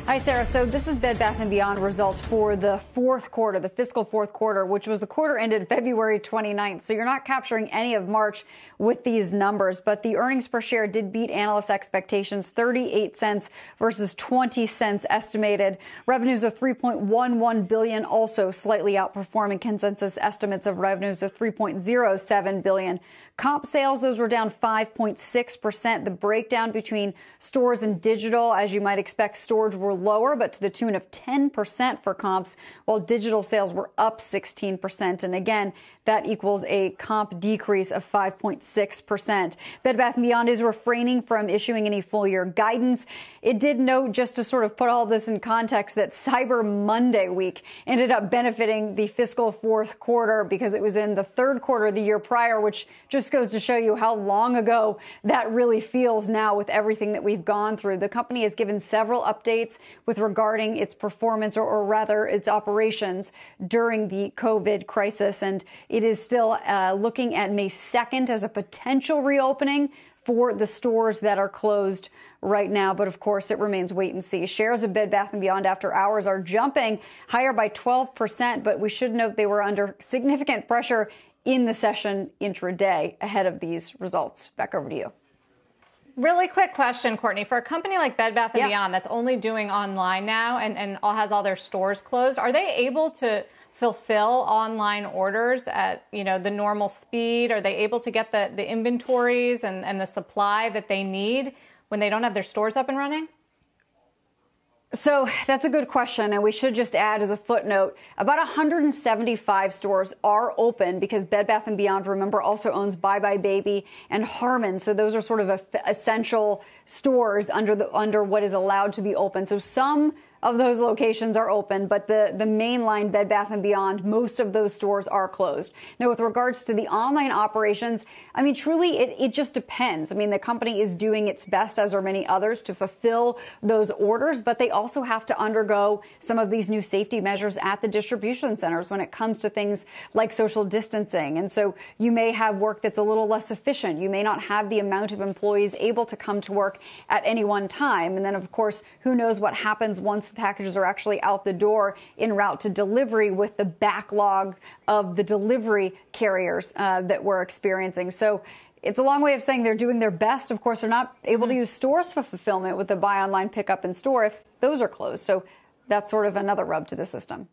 Hi, Sarah. So this is Bed Bath & Beyond results for the fourth quarter, the fiscal fourth quarter, which was the quarter ended February 29th. So you're not capturing any of March with these numbers. But the earnings per share did beat analysts' expectations, 38 cents versus 20 cents estimated. Revenues of $3.11 billion, also slightly outperforming consensus estimates of revenues of $3.07 billion. Comp sales, those were down 5.6%. The breakdown between stores and digital, as you might expect, stores were lower, but to the tune of 10% for comps, while digital sales were up 16%. And again, that equals a comp decrease of 5.6%. Bed Bath & Beyond is refraining from issuing any full-year guidance. It did note, just to sort of put all this in context, that Cyber Monday week ended up benefiting the fiscal fourth quarter because it was in the third quarter of the year prior, which just goes to show you how long ago that really feels now with everything that we've gone through. The company has given several updates with regarding its performance or rather its operations during the COVID crisis. And it is still looking at May 2nd as a potential reopening for the stores that are closed right now. But of course, it remains wait and see. Shares of Bed Bath & Beyond after hours are jumping higher by 12%. But we should note they were under significant pressure in the session intraday ahead of these results. Back over to you. Really quick question, Courtney. For a company like Bed Bath & Beyond that's only doing online now and has all their stores closed, are they able to fulfill online orders at, the normal speed? Are they able to get the inventories and the supply that they need when they don't have their stores up and running? So that's a good question, and we should just add as a footnote, about 175 stores are open because Bed Bath & Beyond, remember, also owns Bye Bye Baby and Harmon. So those are sort of essential stores under what is allowed to be open. So some of those locations are open, but the mainline Bed Bath & Beyond, most of those stores are closed. Now, with regards to the online operations, truly, it just depends. The company is doing its best, as are many others, to fulfill those orders, but they also have to undergo some of these new safety measures at the distribution centers when it comes to things like social distancing. And so you may have work that's a little less efficient. You may not have the amount of employees able to come to work at any one time. And then, of course, who knows what happens once the packages are actually out the door en route to delivery with the backlog of the delivery carriers that we're experiencing. So it's a long way of saying they're doing their best. Of course, they're not able to use stores for fulfillment with the buy online, pick up in store if those are closed. So that's sort of another rub to the system.